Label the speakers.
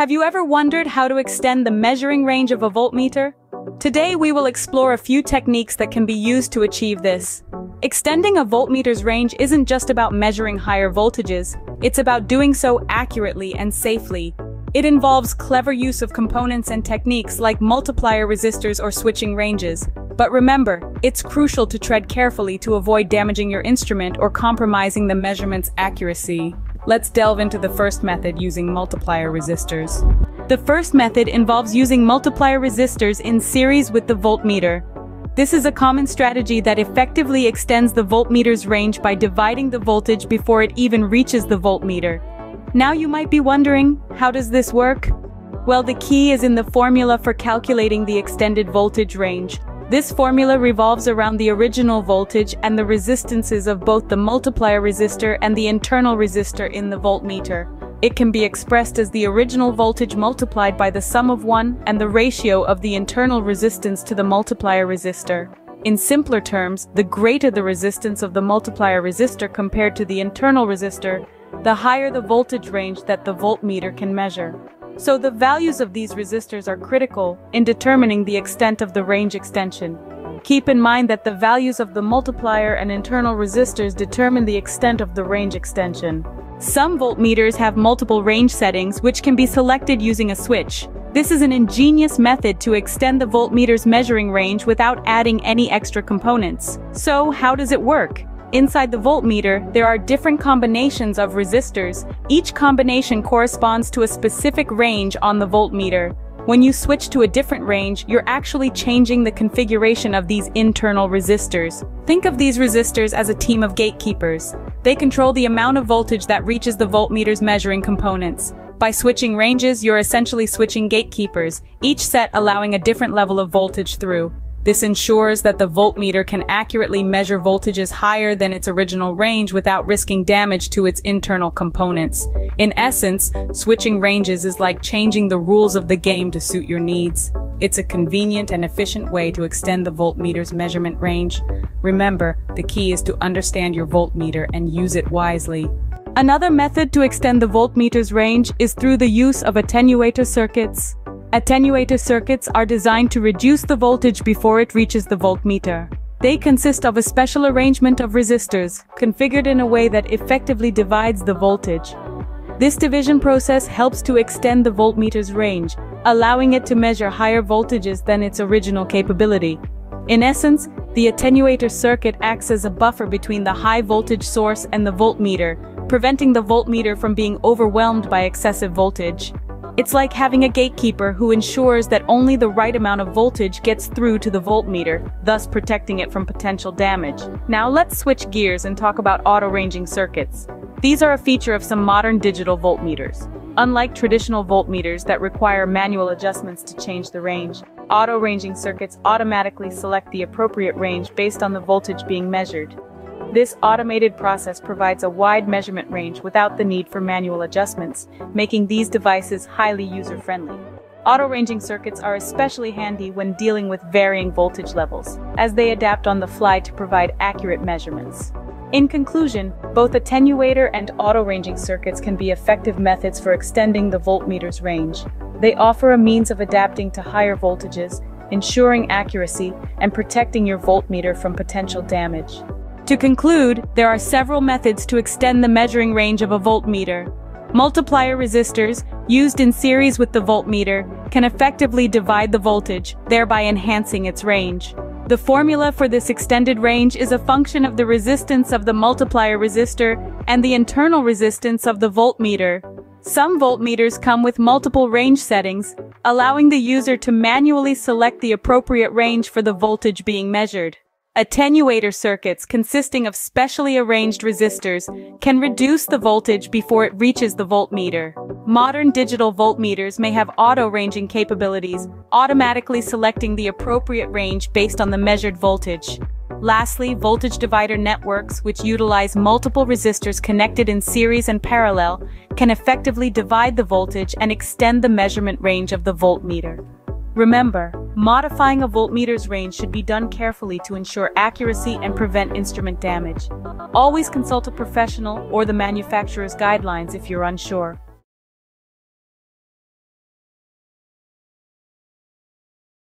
Speaker 1: Have you ever wondered how to extend the measuring range of a voltmeter? Today we will explore a few techniques that can be used to achieve this. Extending a voltmeter's range isn't just about measuring higher voltages, it's about doing so accurately and safely. It involves clever use of components and techniques like multiplier resistors or switching ranges. But remember, it's crucial to tread carefully to avoid damaging your instrument or compromising the measurement's accuracy. Let's delve into the first method using multiplier resistors. The first method involves using multiplier resistors in series with the voltmeter. This is a common strategy that effectively extends the voltmeter's range by dividing the voltage before it even reaches the voltmeter. Now you might be wondering, how does this work? Well, the key is in the formula for calculating the extended voltage range. This formula revolves around the original voltage and the resistances of both the multiplier resistor and the internal resistor in the voltmeter. It can be expressed as the original voltage multiplied by the sum of 1 and the ratio of the internal resistance to the multiplier resistor. In simpler terms, the greater the resistance of the multiplier resistor compared to the internal resistor, the higher the voltage range that the voltmeter can measure. So the values of these resistors are critical in determining the extent of the range extension. Keep in mind that the values of the multiplier and internal resistors determine the extent of the range extension. Some voltmeters have multiple range settings which can be selected using a switch. This is an ingenious method to extend the voltmeter's measuring range without adding any extra components. So how does it work? Inside the voltmeter, there are different combinations of resistors. Each combination corresponds to a specific range on the voltmeter. When you switch to a different range, you're actually changing the configuration of these internal resistors. Think of these resistors as a team of gatekeepers. They control the amount of voltage that reaches the voltmeter's measuring components. By switching ranges, you're essentially switching gatekeepers, each set allowing a different level of voltage through. This ensures that the voltmeter can accurately measure voltages higher than its original range without risking damage to its internal components. In essence, switching ranges is like changing the rules of the game to suit your needs. It's a convenient and efficient way to extend the voltmeter's measurement range. Remember, the key is to understand your voltmeter and use it wisely. Another method to extend the voltmeter's range is through the use of attenuator circuits. Attenuator circuits are designed to reduce the voltage before it reaches the voltmeter. They consist of a special arrangement of resistors, configured in a way that effectively divides the voltage. This division process helps to extend the voltmeter's range, allowing it to measure higher voltages than its original capability. In essence, the attenuator circuit acts as a buffer between the high voltage source and the voltmeter, preventing the voltmeter from being overwhelmed by excessive voltage. It's like having a gatekeeper who ensures that only the right amount of voltage gets through to the voltmeter, thus protecting it from potential damage. Now let's switch gears and talk about auto-ranging circuits. These are a feature of some modern digital voltmeters. Unlike traditional voltmeters that require manual adjustments to change the range, auto-ranging circuits automatically select the appropriate range based on the voltage being measured. This automated process provides a wide measurement range without the need for manual adjustments, making these devices highly user-friendly. Auto-ranging circuits are especially handy when dealing with varying voltage levels, as they adapt on the fly to provide accurate measurements. In conclusion, both attenuator and auto-ranging circuits can be effective methods for extending the voltmeter's range. They offer a means of adapting to higher voltages, ensuring accuracy, and protecting your voltmeter from potential damage. To conclude, there are several methods to extend the measuring range of a voltmeter. Multiplier resistors, used in series with the voltmeter, can effectively divide the voltage, thereby enhancing its range. The formula for this extended range is a function of the resistance of the multiplier resistor and the internal resistance of the voltmeter. Some voltmeters come with multiple range settings, allowing the user to manually select the appropriate range for the voltage being measured. Attenuator circuits consisting of specially arranged resistors can reduce the voltage before it reaches the voltmeter. Modern digital voltmeters may have auto-ranging capabilities, automatically selecting the appropriate range based on the measured voltage. Lastly, voltage divider networks, which utilize multiple resistors connected in series and parallel, can effectively divide the voltage and extend the measurement range of the voltmeter. Remember, modifying a voltmeter's range should be done carefully to ensure accuracy and prevent instrument damage. Always consult a professional or the manufacturer's guidelines if you're unsure.